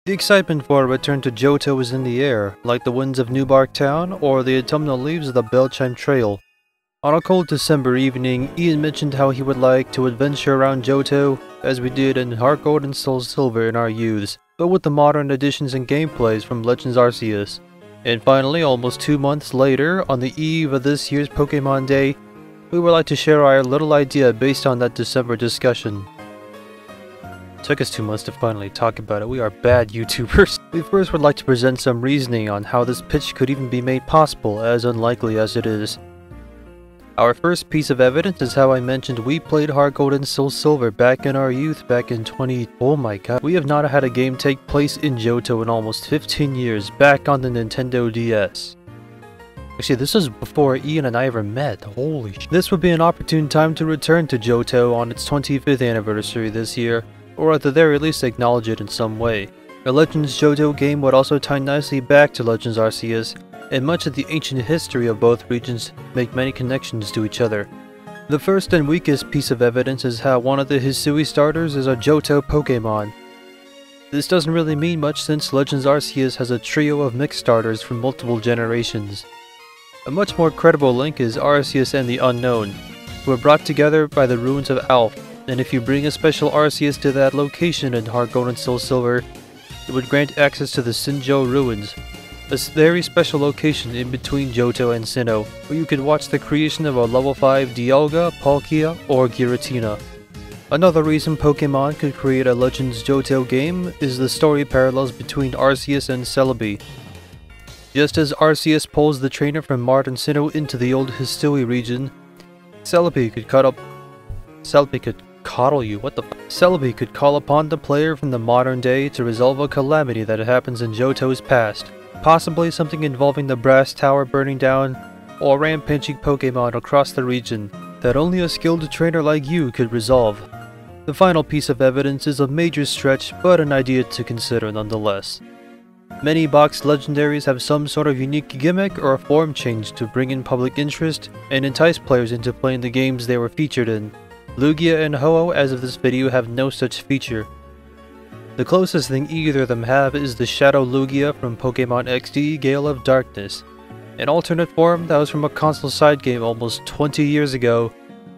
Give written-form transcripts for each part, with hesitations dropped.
The excitement for a return to Johto is in the air, like the winds of Newbark Town or the autumnal leaves of the Bellchime Trail. On a cold December evening, Ian mentioned how he would like to adventure around Johto, as we did in Heart Gold and Soul Silver in our youths, but with the modern additions and gameplays from Legends Arceus. And finally, almost 2 months later, on the eve of this year's Pokemon Day, we would like to share our little idea based on that December discussion. Took us 2 months to finally talk about it. We are bad YouTubers. We first would like to present some reasoning on how this pitch could even be made possible, as unlikely as it is. Our first piece of evidence is how I mentioned we played Heart Gold and Soul Silver back in our youth back in oh my god. We have not had a game take place in Johto in almost 15 years, back on the Nintendo DS. Actually, this was before Ian and I ever met. Holy sh. This would be an opportune time to return to Johto on its 25th anniversary this year, or at the very least acknowledge it in some way. A Legends Johto game would also tie nicely back to Legends Arceus, and much of the ancient history of both regions make many connections to each other. The first and weakest piece of evidence is how one of the Hisui starters is a Johto Pokemon. This doesn't really mean much since Legends Arceus has a trio of mixed starters from multiple generations. A much more credible link is Arceus and the Unknown, who are brought together by the ruins of Alph, and if you bring a special Arceus to that location in Heart Gold and Soul Silver, it would grant access to the Sinjoh Ruins, a very special location in between Johto and Sinnoh, where you could watch the creation of a level 5 Dialga, Palkia, or Giratina. Another reason Pokemon could create a Legends Johto game is the story parallels between Arceus and Celebi. Just as Arceus pulls the trainer from modern Sinnoh into the old Hisui region, Celebi could Celebi could call upon the player from the modern day to resolve a calamity that happens in Johto's past, possibly something involving the Brass Tower burning down, or rampaging Pokemon across the region that only a skilled trainer like you could resolve. The final piece of evidence is a major stretch, but an idea to consider nonetheless. Many boxed legendaries have some sort of unique gimmick or a form change to bring in public interest and entice players into playing the games they were featured in. Lugia and Ho-Oh as of this video have no such feature. The closest thing either of them have is the Shadow Lugia from Pokemon XD Gale of Darkness, an alternate form that was from a console side game almost 20 years ago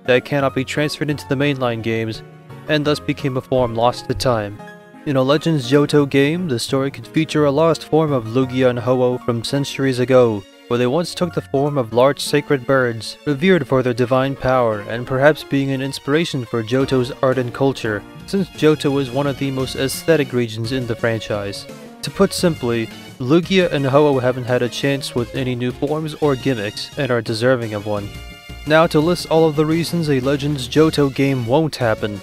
that cannot be transferred into the mainline games, and thus became a form lost to time. In a Legends Johto game, the story could feature a lost form of Lugia and Ho-Oh from centuries ago, where they once took the form of large sacred birds, revered for their divine power, and perhaps being an inspiration for Johto's art and culture, since Johto is one of the most aesthetic regions in the franchise. To put simply, Lugia and Ho-Oh haven't had a chance with any new forms or gimmicks, and are deserving of one. Now to list all of the reasons a Legends Johto game won't happen.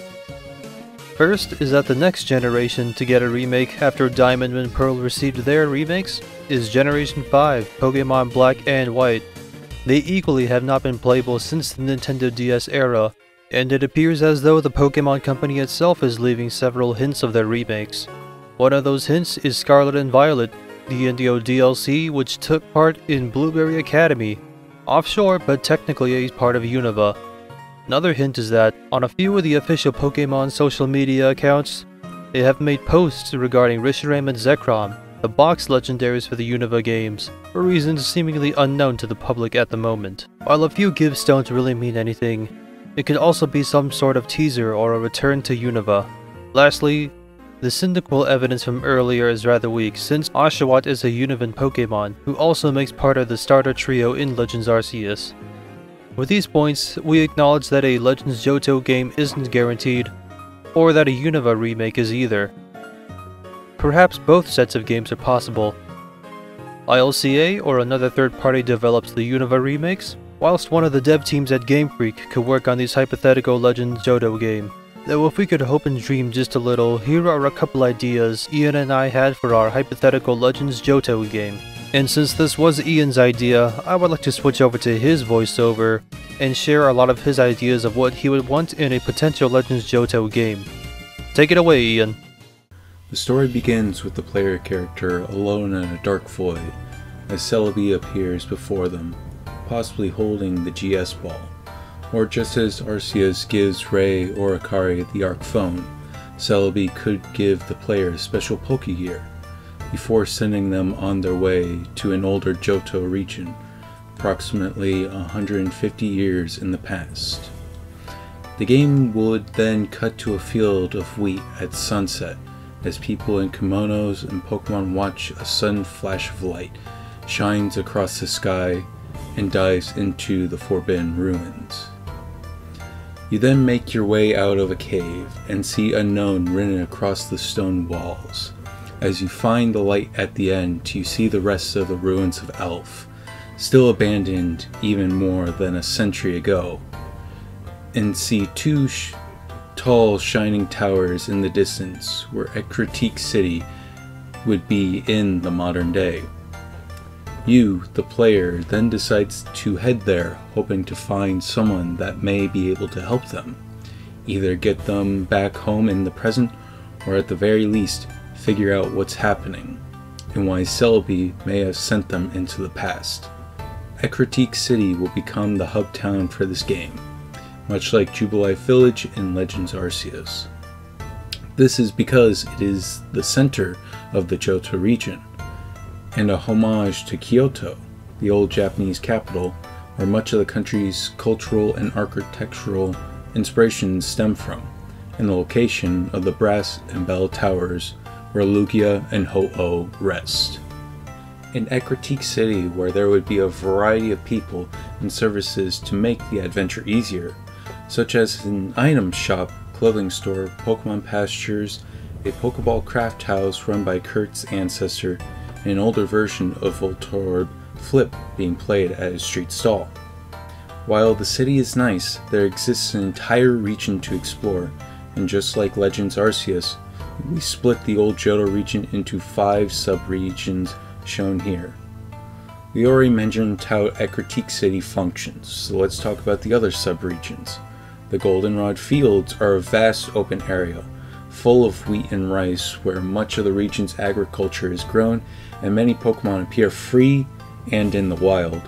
First is that the next generation to get a remake after Diamond and Pearl received their remakes is Generation 5, Pokemon Black and White. They equally have not been playable since the Nintendo DS era, and it appears as though the Pokemon Company itself is leaving several hints of their remakes. One of those hints is Scarlet and Violet, the Indio DLC which took part in Blueberry Academy, offshore but technically a part of Unova. Another hint is that, on a few of the official Pokemon social media accounts, they have made posts regarding Reshiram and Zekrom, the box legendaries for the Unova games, for reasons seemingly unknown to the public at the moment. While a few gifts don't really mean anything, it could also be some sort of teaser or a return to Unova. Lastly, the Cyndaquil evidence from earlier is rather weak, since Oshawott is a Unovan Pokemon, who also makes part of the starter trio in Legends Arceus. With these points, we acknowledge that a Legends Johto game isn't guaranteed, or that a Unova remake is either. Perhaps both sets of games are possible. ILCA or another third party develops the Unova remakes, whilst one of the dev teams at Game Freak could work on this hypothetical Legends Johto game. Though if we could hope and dream just a little, here are a couple ideas Ian and I had for our hypothetical Legends Johto game. And since this was Ian's idea, I would like to switch over to his voiceover and share a lot of his ideas of what he would want in a potential Legends Johto game. Take it away, Ian. The story begins with the player character alone in a dark void, as Celebi appears before them, possibly holding the GS ball, or just as Arceus gives Ray or Akari the Arc Phone, Celebi could give the player special Pokegear, before sending them on their way to an older Johto region, approximately 150 years in the past. The game would then cut to a field of wheat at sunset as people in kimonos and Pokemon watch a sudden flash of light shines across the sky and dives into the forbidden ruins. You then make your way out of a cave and see unknown written across the stone walls. As you find the light at the end, you see the rest of the ruins of Elf, still abandoned even more than a century ago, and see two tall shining towers in the distance where Ecruteak City would be in the modern day. You, the player, then decides to head there, hoping to find someone that may be able to help them, either get them back home in the present, or at the very least, figure out what's happening, and why Celebi may have sent them into the past. Ecruteak City will become the hub town for this game, much like Jubilife Village in Legends Arceus. This is because it is the center of the Johto region, and a homage to Kyoto, the old Japanese capital, where much of the country's cultural and architectural inspirations stem from, and the location of the brass and bell towers where Lugia and Ho-Oh rest. In Ecruteak City, where there would be a variety of people and services to make the adventure easier, such as an item shop, clothing store, Pokemon pastures, a Pokeball craft house run by Kurt's ancestor, and an older version of Voltorb Flip being played at a street stall. While the city is nice, there exists an entire region to explore, and just like Legends Arceus, we split the old Johto region into 5 sub-regions shown here. We already mentioned how Ecruteak City functions, so let's talk about the other sub-regions. The Goldenrod Fields are a vast open area, full of wheat and rice, where much of the region's agriculture is grown and many Pokemon appear free and in the wild.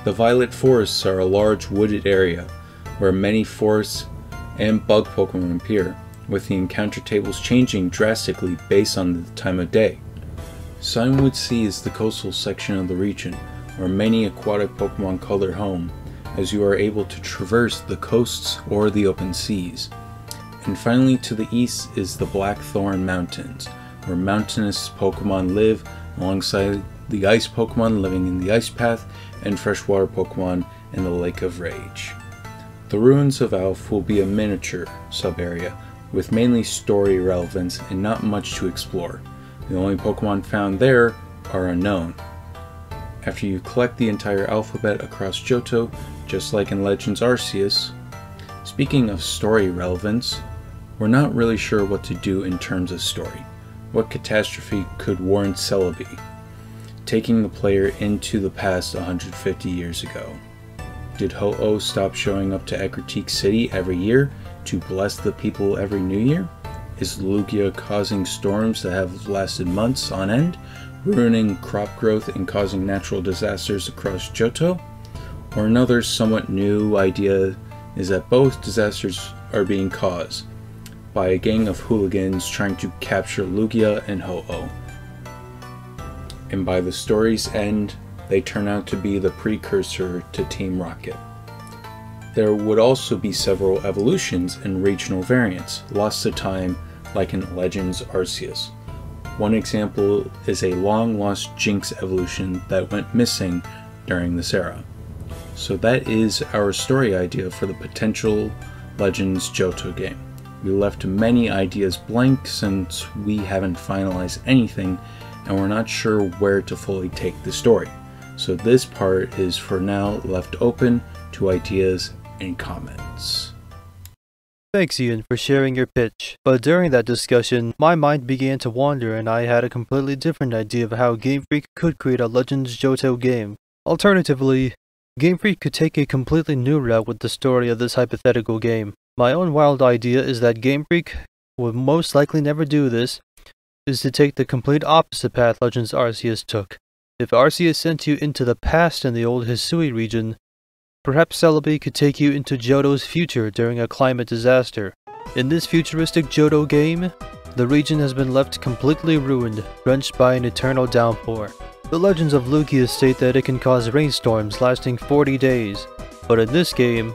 The Violet Forests are a large wooded area, where many forests and bug Pokemon appear, with the encounter tables changing drastically based on the time of day. Cinewood Sea is the coastal section of the region, where many aquatic Pokemon call their home, as you are able to traverse the coasts or the open seas. And finally, to the east is the Blackthorn Mountains, where mountainous Pokemon live alongside the ice Pokemon living in the Ice Path and freshwater Pokemon in the Lake of Rage. The Ruins of Alph will be a miniature sub-area, with mainly story relevance and not much to explore. The only Pokemon found there are unknown. After you collect the entire alphabet across Johto, just like in Legends Arceus. Speaking of story relevance, we're not really sure what to do in terms of story. What catastrophe could warrant Celebi taking the player into the past 150 years ago? Did Ho-Oh stop showing up to Ecruteak City every year to bless the people every new year? Is Lugia causing storms that have lasted months on end, ruining crop growth and causing natural disasters across Johto? Or another somewhat new idea is that both disasters are being caused by a gang of hooligans trying to capture Lugia and Ho-Oh. And by the story's end, they turn out to be the precursor to Team Rocket. There would also be several evolutions and regional variants lost to time, like in Legends Arceus. One example is a long-lost Jinx evolution that went missing during this era. So that is our story idea for the potential Legends Johto game. We left many ideas blank since we haven't finalized anything and we're not sure where to fully take the story. So this part is for now left open to ideas and comments. Thanks Ian for sharing your pitch, but during that discussion, my mind began to wander and I had a completely different idea of how Game Freak could create a Legends Johto game. Alternatively, Game Freak could take a completely new route with the story of this hypothetical game. My own wild idea is that Game Freak would most likely never do this, is to take the complete opposite path Legends Arceus took. If Arceus sent you into the past in the old Hisui region, perhaps Celebi could take you into Johto's future during a climate disaster. In this futuristic Johto game, the region has been left completely ruined, drenched by an eternal downpour. The legends of Lugia state that it can cause rainstorms lasting 40 days, but in this game,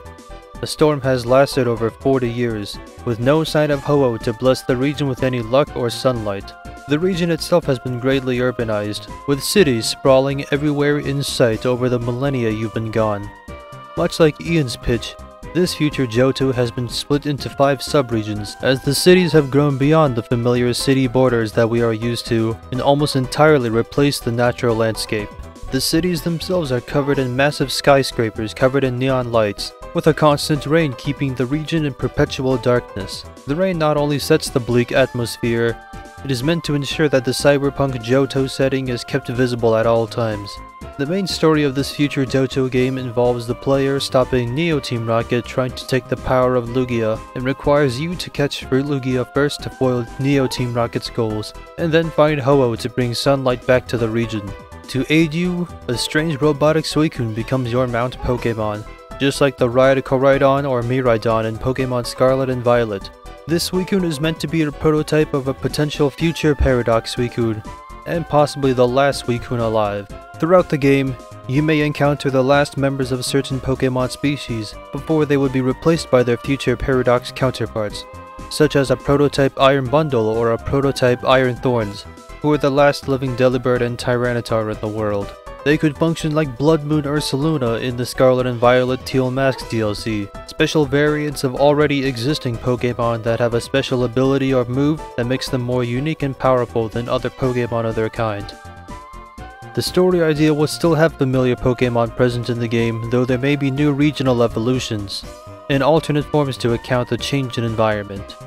the storm has lasted over 40 years, with no sign of Ho-Oh to bless the region with any luck or sunlight. The region itself has been greatly urbanized, with cities sprawling everywhere in sight over the millennia you've been gone. Much like Ian's pitch, this future Johto has been split into 5 subregions, as the cities have grown beyond the familiar city borders that we are used to, and almost entirely replaced the natural landscape. The cities themselves are covered in massive skyscrapers covered in neon lights, with a constant rain keeping the region in perpetual darkness. The rain not only sets the bleak atmosphere, it is meant to ensure that the cyberpunk Johto setting is kept visible at all times. The main story of this future Johto game involves the player stopping Neo Team Rocket trying to take the power of Lugia, and requires you to catch Fruit Lugia first to foil Neo Team Rocket's goals, and then find Ho-Oh to bring sunlight back to the region. To aid you, a strange robotic Suicune becomes your mount Pokemon, just like the Ride Koraidon or Miraidon in Pokemon Scarlet and Violet. This Suicune is meant to be a prototype of a potential future Paradox Suicune, and possibly the last Suicune alive. Throughout the game, you may encounter the last members of certain Pokemon species before they would be replaced by their future Paradox counterparts, such as a prototype Iron Bundle or a prototype Iron Thorns, who are the last living Delibird and Tyranitar in the world. They could function like Blood Moon Ursaluna in the Scarlet and Violet Teal Masks DLC, special variants of already existing Pokemon that have a special ability or move that makes them more unique and powerful than other Pokemon of their kind. The story idea will still have familiar Pokemon present in the game, though there may be new regional evolutions, and alternate forms to account the change in environment.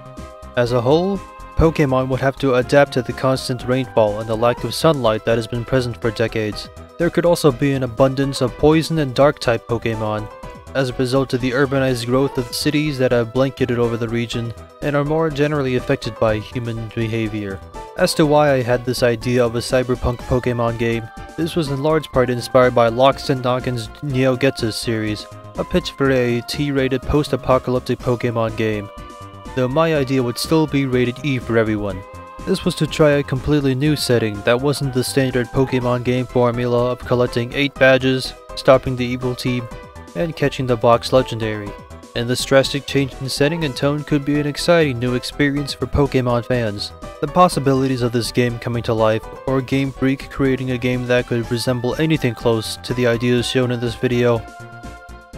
As a whole, Pokemon would have to adapt to the constant rainfall and the lack of sunlight that has been present for decades. There could also be an abundance of poison and dark-type Pokemon, as a result of the urbanized growth of cities that have blanketed over the region and are more generally affected by human behavior. As to why I had this idea of a cyberpunk Pokemon game, this was in large part inspired by Loxton Noggin's Neo Getsus series, a pitch for a T-rated post-apocalyptic Pokemon game, though my idea would still be rated E for everyone. This was to try a completely new setting that wasn't the standard Pokemon game formula of collecting 8 badges, stopping the evil team, and catching the box legendary. And this drastic change in setting and tone could be an exciting new experience for Pokemon fans. The possibilities of this game coming to life, or Game Freak creating a game that could resemble anything close to the ideas shown in this video,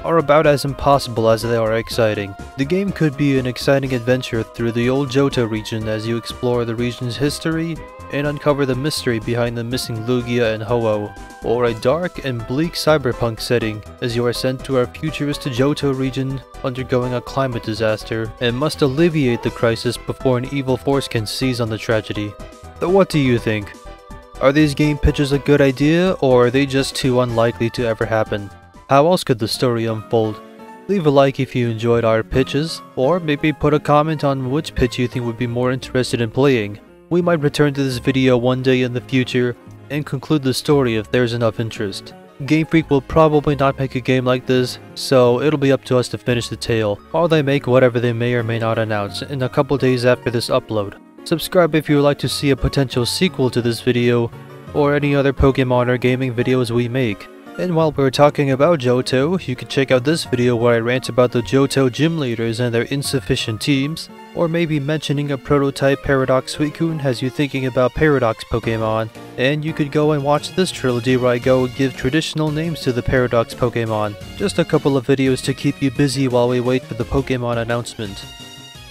are about as impossible as they are exciting. The game could be an exciting adventure through the old Johto region as you explore the region's history and uncover the mystery behind the missing Lugia and Ho-Oh, or a dark and bleak cyberpunk setting as you are sent to our futuristic Johto region undergoing a climate disaster and must alleviate the crisis before an evil force can seize on the tragedy. But what do you think? Are these game pitches a good idea, or are they just too unlikely to ever happen? How else could the story unfold? Leave a like if you enjoyed our pitches, or maybe put a comment on which pitch you think would be more interested in playing. We might return to this video one day in the future and conclude the story if there's enough interest. Game Freak will probably not make a game like this, so it'll be up to us to finish the tale, while they make whatever they may or may not announce in a couple days after this upload. Subscribe if you would like to see a potential sequel to this video, or any other Pokemon or gaming videos we make. And while we're talking about Johto, you can check out this video where I rant about the Johto gym leaders and their insufficient teams, or maybe mentioning a prototype Paradox Suicune has you thinking about Paradox Pokemon, and you could go and watch this trilogy where I go and give traditional names to the Paradox Pokemon. Just a couple of videos to keep you busy while we wait for the Pokemon announcement.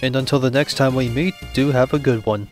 And until the next time we meet, do have a good one.